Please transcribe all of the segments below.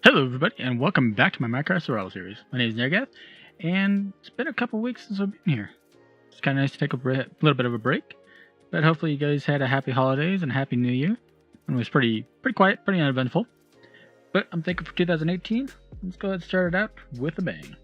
Hello everybody, and welcome back to my Minecraft Survival series. My name is Naragath, and it's been a couple weeks since I've been here. It's kind of nice to take a little bit of a break, but hopefully you guys had a happy holidays and a happy new year. It was pretty quiet, pretty uneventful. But I'm thinking for 2018, let's go ahead and start it out with a bang.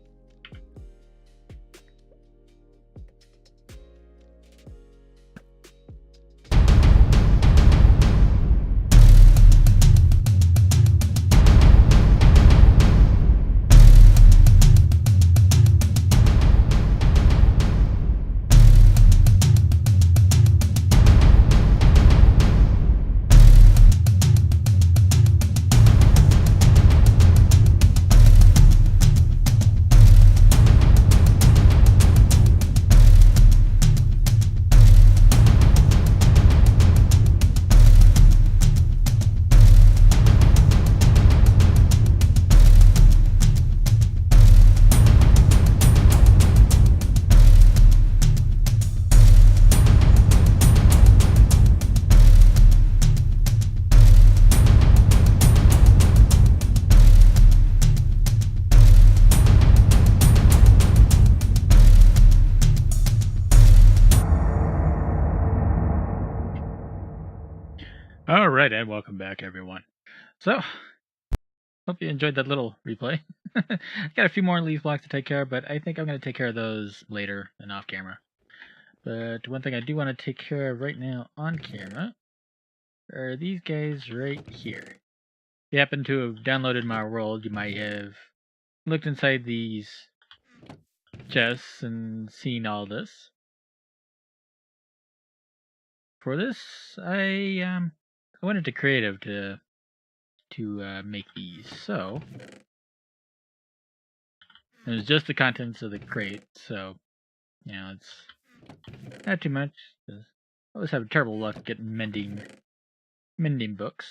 Alright, and welcome back everyone. So, hope you enjoyed that little replay. I got a few more leaf blocks to take care of, but I think I'm going to take care of those later and off camera. But one thing I do want to take care of right now on camera are these guys right here. If you happen to have downloaded my world, you might have looked inside these chests and seen all this. For this, I went into creative to make these. So it was just the contents of the crate, so you know it's not too much. I always have terrible luck getting mending books.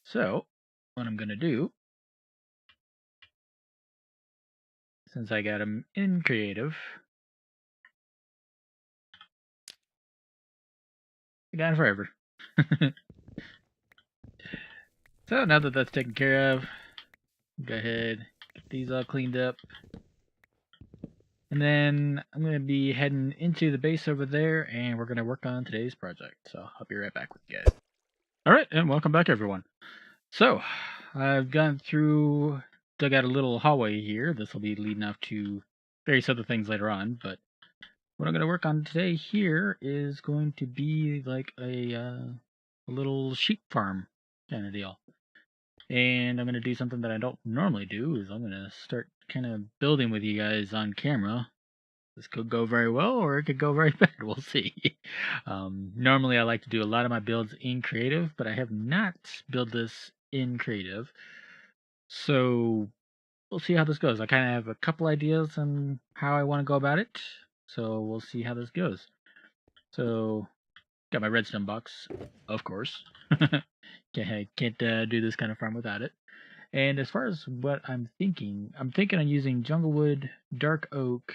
So what I'm gonna do, since I got them in creative, I got them forever. So now that that's taken care of, go ahead, get these all cleaned up. And then I'm going to be heading into the base over there, and we're going to work on today's project. So I'll be right back with you guys. Alright, and welcome back everyone. So, I've gone through, dug out a little hallway here. This will be leading up to various other things later on, but what I'm going to work on today here is going to be like a little sheep farm kind of deal. And I'm going to do something that I don't normally do, is I'm going to start kind of building with you guys on camera. This could go very well, or it could go very bad. We'll see. Normally I like to do a lot of my builds in creative, but I have not built this in creative. So we'll see how this goes. I kind of have a couple ideas on how I want to go about it. So we'll see how this goes. So got my redstone box, of course. Can't do this kind of farm without it. And as far as what I'm thinking on using junglewood, dark oak,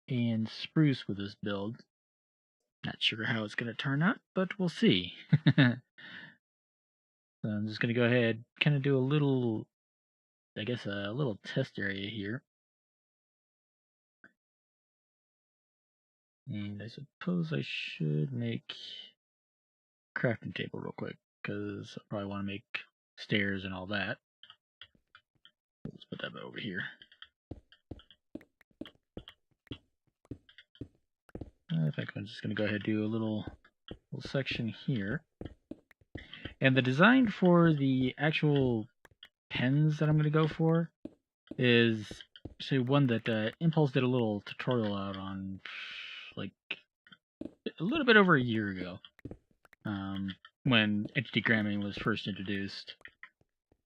and spruce with this build. Not sure how it's going to turn out, but we'll see. So I'm just going to go ahead, kind of do a little, I guess a little test area here. And I suppose I should make a crafting table real quick, because I probably want to make stairs and all that. Let's put that over here. I think I'm just going to go ahead and do a little section here. And the design for the actual pens that I'm going to go for is actually one that Impulse did a little tutorial out on, like a little bit over a year ago, when HDGramming was first introduced.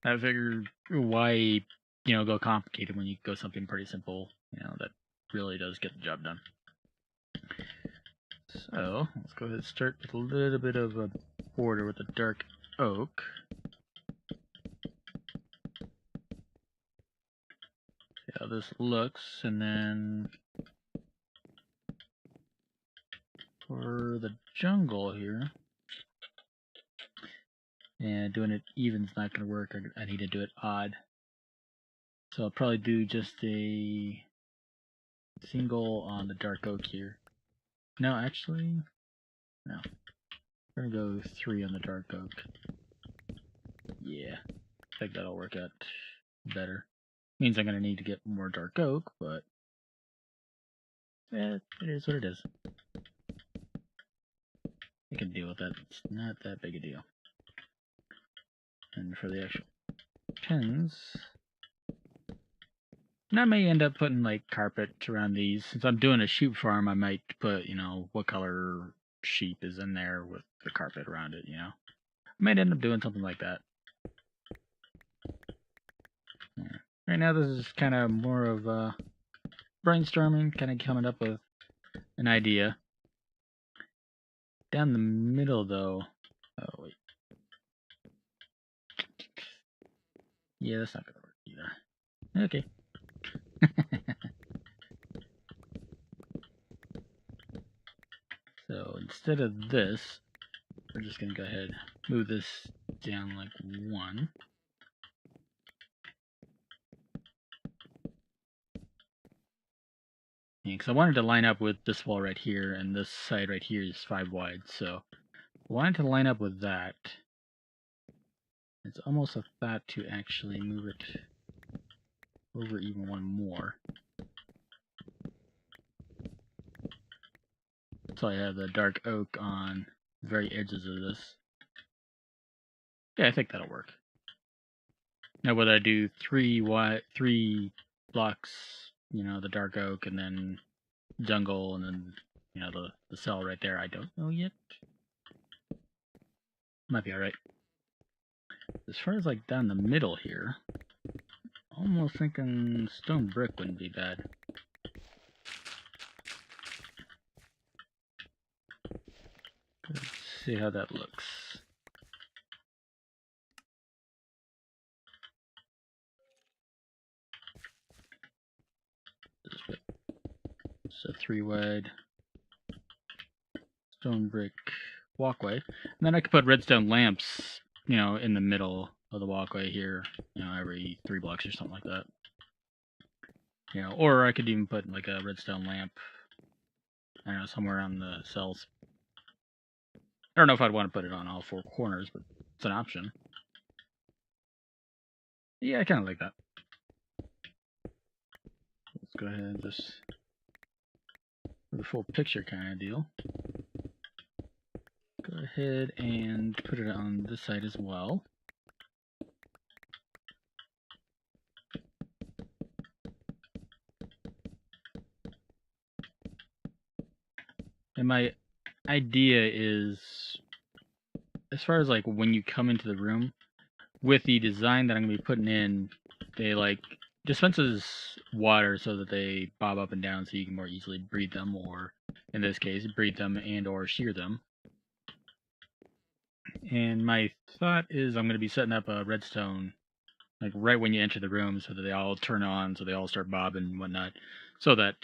I figured, why go complicated when you go something pretty simple, that really does get the job done. So let's go ahead and start with a little bit of a border with the dark oak. See how this looks, and then for the jungle here, And doing it even's not going to work. I need to do it odd. So I'll probably do just a single on the dark oak here. No, actually, no. We're going to go 3 on the dark oak. Yeah, I think that'll work out better. Means I'm going to need to get more dark oak, but it is what it is. I can deal with that. It's not that big a deal. And for the actual pins, and I may end up putting like carpet around these. Since I'm doing a sheep farm, I might put, what color sheep is in there with the carpet around it, I might end up doing something like that. Yeah. Right now, this is kind of more of brainstorming, kind of coming up with an idea. Down the middle, though. Oh, wait. Yeah, that's not going to work either. Okay. So instead of this, we're just going to go ahead and move this down like 1. Because I wanted to line up with this wall right here, and this side right here is 5 wide, so I wanted to line up with that. It's almost a thought to actually move it over even 1 more. So I have the dark oak on the very edges of this. Yeah, I think that'll work. Now whether I do 3 blocks, the dark oak, and then jungle, and then, the cell right there, I don't know yet. Might be alright. As far as like down the middle here, almost thinking stone brick wouldn't be bad. Let's see how that looks. It's a 3 wide stone brick walkway. And then I could put redstone lamps, in the middle of the walkway here, every 3 blocks or something like that. Or I could even put like a redstone lamp, I don't know, somewhere on the cells. I don't know if I'd want to put it on all 4 corners, but it's an option. Yeah, I kind of like that. Let's go ahead and just for the full picture kind of deal. Go ahead and put it on this side as well. And my idea is, as far as like when you come into the room, with the design that I'm going to be putting in, they like dispenses water so that they bob up and down so you can more easily breathe them, or in this case, breathe them and or shear them. And my thought is I'm going to be setting up a redstone like right when you enter the room so that they all turn on, so they all start bobbing and whatnot, so that,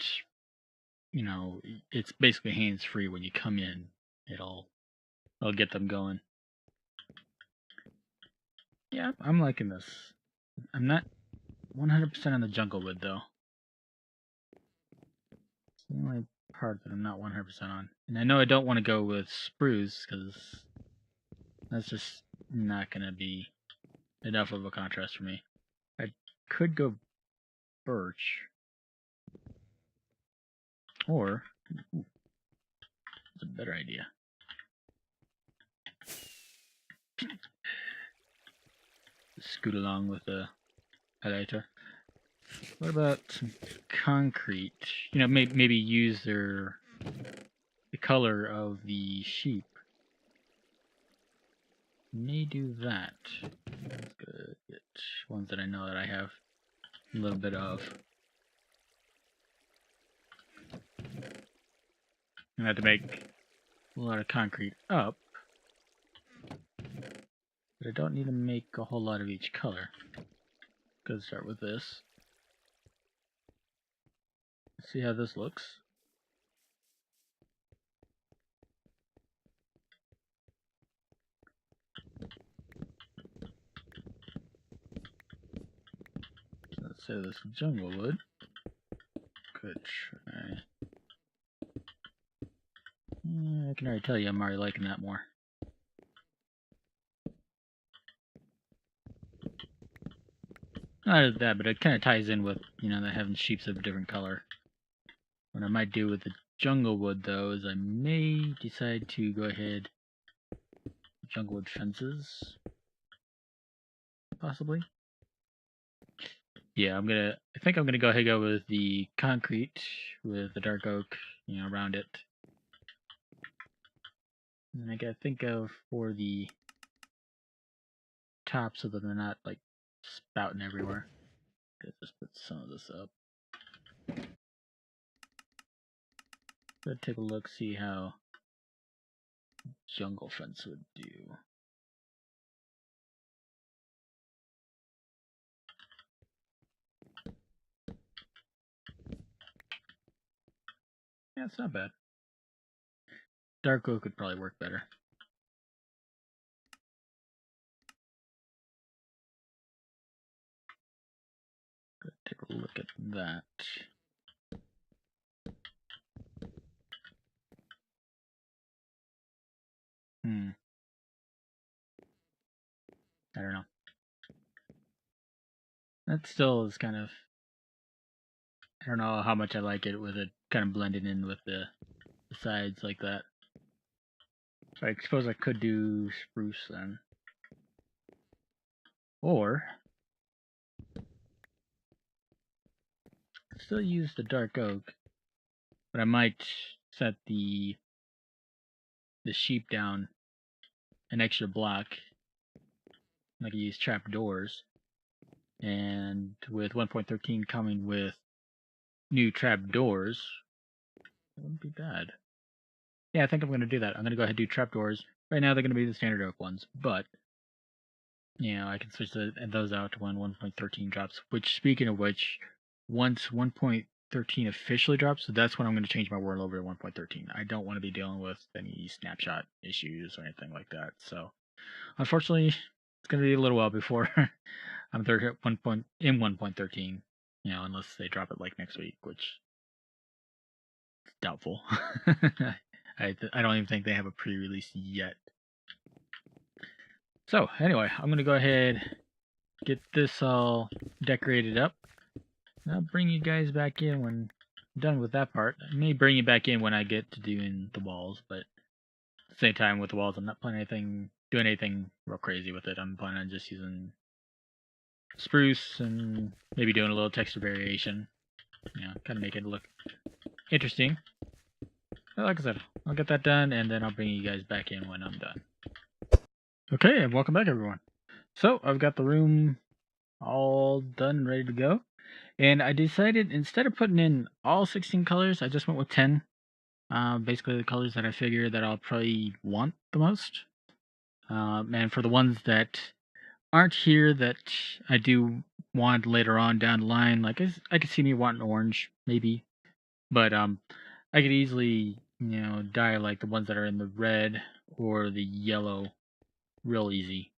it's basically hands-free when you come in. It'll get them going. Yeah, I'm liking this. I'm not 100% on the jungle wood, though. It's the only part that I'm not 100% on. And I know I don't want to go with spruce, because that's just not going to be enough of a contrast for me. I could go birch. Or, it's a better idea. Scoot along with the highlighter. What about some concrete? Maybe use the color of the sheep. May do that. Let's go get ones that I know that I have a little bit of. I'm gonna have to make a lot of concrete up, but I don't need to make a whole lot of each color. Go start with this. Let's see how this looks. instead of this jungle wood, could try. I can already tell you I'm already liking that more. Not that, but it kind of ties in with, you know, having sheeps of a different color. What I might do with the jungle wood, though, is I may decide to go ahead jungle wood fences, possibly. Yeah, I think I'm gonna go ahead and go with the concrete with the dark oak, you know, around it. And I gotta think of for the top so that they're not like spouting everywhere. Let's just put some of this up. Let's take a look, see how jungle fence would do. Yeah, it's not bad. Dark oak would probably work better. Let's take a look at that. I don't know. That still is kind of... I don't know how much I like it with it kind of blending in with the sides like that. So I suppose I could do spruce then. Or still use the dark oak, but I might set the sheep down an extra block. I could use trap doors, and with 1.13 coming with new trap doors, it wouldn't be bad. Yeah, I think I'm going to do that. I'm going to go ahead and do trap doors. Right now they're going to be the standard oak ones, but you know, I can switch those out to when 1.13 drops. Which, speaking of which, once 1.13 officially drops, that's when I'm going to change my world over to 1.13. I don't want to be dealing with any snapshot issues or anything like that. So, unfortunately, it's going to be a little while before I'm in 1.13. You know, unless they drop it like next week, which is doubtful. I don't even think they have a pre-release yet. So, anyway, I'm going to go ahead, get this all decorated up. I'll bring you guys back in when I'm done with that part. I may bring you back in when I get to doing the walls, but at the same time with the walls, I'm not doing anything real crazy with it. I'm planning on just using spruce and maybe doing a little texture variation. You know, kind of make it look interesting. But like I said, I'll get that done and then I'll bring you guys back in when I'm done. Okay, and welcome back everyone. So, I've got the room all done and ready to go. And I decided, instead of putting in all 16 colors, I just went with 10. Basically the colors that I figure that I'll probably want the most. And for the ones that aren't here that I do want later on down the line, like I could see me wanting orange, maybe. But I could easily, you know, dye like the ones that are in the red or the yellow real easy.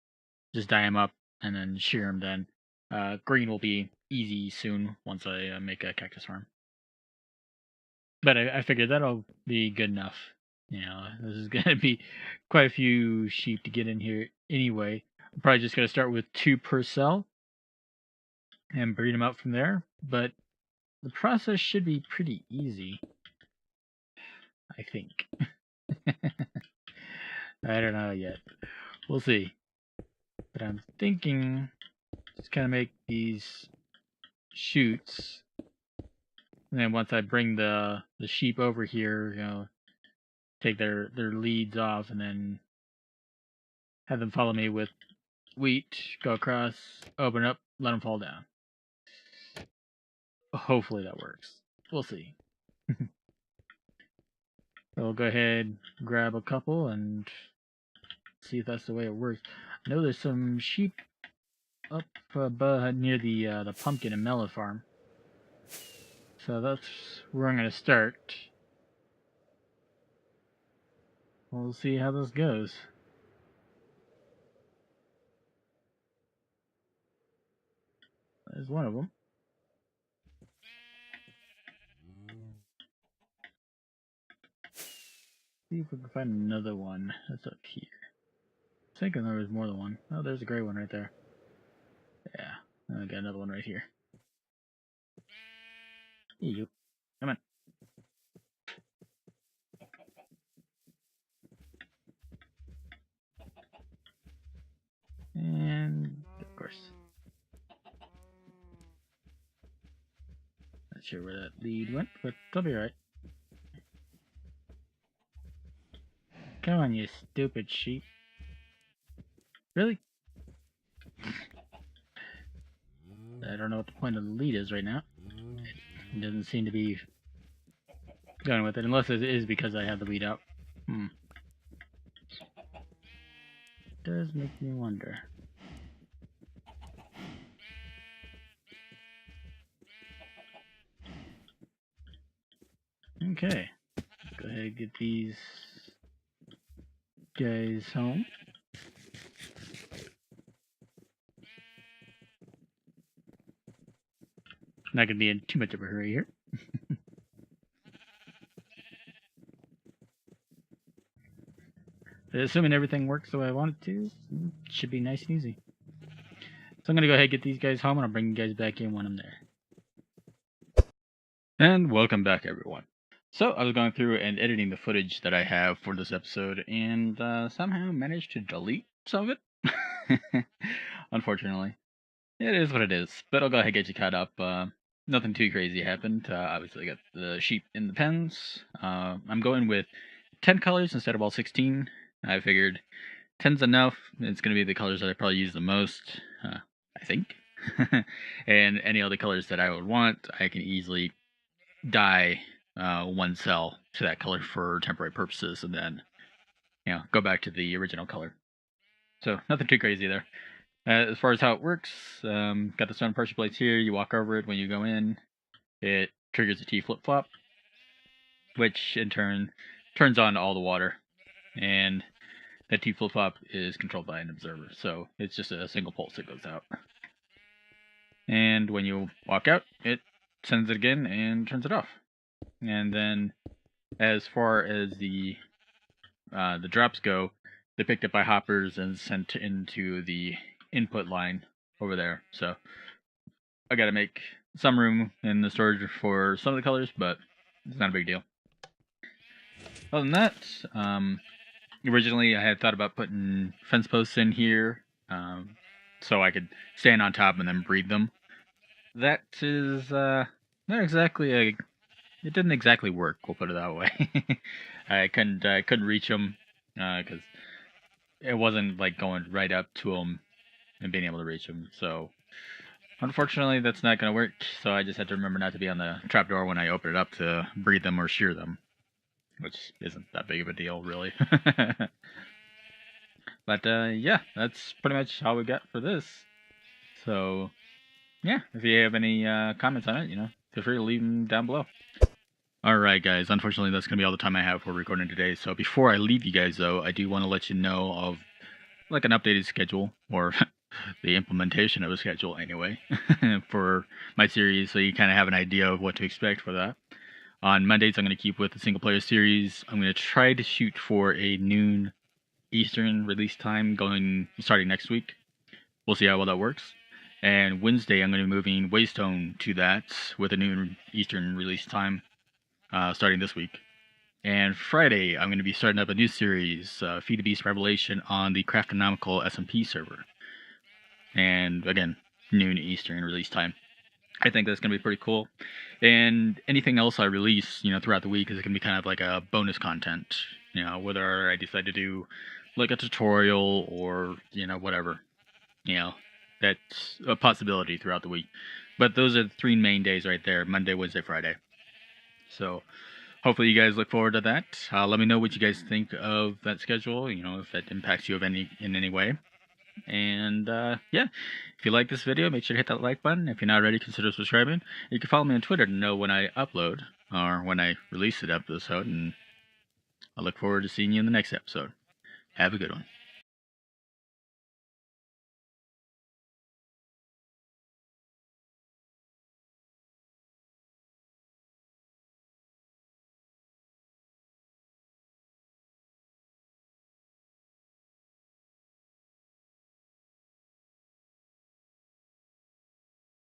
Just dye them up and then shear them then. Green will be easy soon once I make a cactus farm. But I figured that'll be good enough. You know, this is going to be quite a few sheep to get in here anyway. I'm probably just going to start with 2 per cell and breed them out from there. But the process should be pretty easy, I think. I don't know yet. We'll see. But I'm thinking just kind of make these chutes. And then once I bring the sheep over here, you know, take their leads off and then have them follow me with wheat, go across, open up, let them fall down. Hopefully that works. We'll see. So we'll go ahead, grab a couple, and see if that's the way it works. I know there's some sheep up near the pumpkin and melon farm. So that's where I'm going to start. We'll see how this goes. There's one of them. See if we can find another one that's up here. I was thinking there was more than one. Oh, there's a gray one right there. Yeah, I got another one right here. Yep. Come on. And, of course. Not sure where that lead went, but they'll be alright. Come on, you stupid sheep. Really? I don't know what the point of the lead is right now. It doesn't seem to be going with it, unless it is because I have the lead out. Does make me wonder. Okay, go ahead and get these guys home. Not gonna be in too much of a hurry here. Assuming everything works the way I want it to, it should be nice and easy. So I'm gonna go ahead and get these guys home, and I'll bring you guys back in when I'm there. And welcome back, everyone. So I was going through and editing the footage that I have for this episode, and somehow managed to delete some of it. Unfortunately, it is what it is. But I'll go ahead and get you caught up. Nothing too crazy happened. Obviously, I got the sheep in the pens. I'm going with 10 colors instead of all 16. I figured 10's enough. It's going to be the colors that I probably use the most, I think. And any other colors that I would want, I can easily dye one cell to that color for temporary purposes, and then go back to the original color. So nothing too crazy there. As far as how it works, got the stone pressure plates here. You walk over it when you go in. It triggers a T flip-flop, which in turn turns on all the water. And that T flip-flop is controlled by an observer, so it's just a single pulse that goes out. And when you walk out, it sends it again and turns it off. And then as far as the drops go, they're picked up by hoppers and sent into the input line over there. So I gotta make some room in the storage for some of the colors, but it's not a big deal. Other than that, originally I had thought about putting fence posts in here, so I could stand on top and then breed them. That is not exactly it didn't exactly work, we'll put it that way. I couldn't reach them because it wasn't like going right up to them and being able to reach them. So unfortunately, that's not going to work. So I just had to remember not to be on the trapdoor when I open it up to breed them or shear them, which isn't that big of a deal, really. But yeah, that's pretty much all we got for this. So yeah, if you have any comments on it, feel free to leave them down below. Alright guys, unfortunately that's going to be all the time I have for recording today, so before I leave you guys though, I do want to let you know of like an updated schedule, or the implementation of a schedule anyway, for my series, so you kind of have an idea of what to expect for that. On Mondays I'm going to keep with the single player series. I'm going to try to shoot for a noon Eastern release time starting next week. We'll see how well that works. And Wednesday I'm going to be moving Waystone to that with a noon Eastern release time. Starting this week. And Friday, I'm going to be starting up a new series, Feed the Beast Revelation, on the Craftonomical SMP server. And again, noon Eastern release time. I think that's going to be pretty cool. And anything else I release, throughout the week is going to be kind of like a bonus content. Whether I decide to do like a tutorial or, whatever. That's a possibility throughout the week. But those are the 3 main days right there, Monday, Wednesday, Friday. So hopefully you guys look forward to that. Let me know what you guys think of that schedule, if that impacts you in any way. And yeah, if you like this video, make sure to hit that like button. If you're not already, consider subscribing. You can follow me on Twitter to know when I upload or when I release the episode. And I look forward to seeing you in the next episode. Have a good one.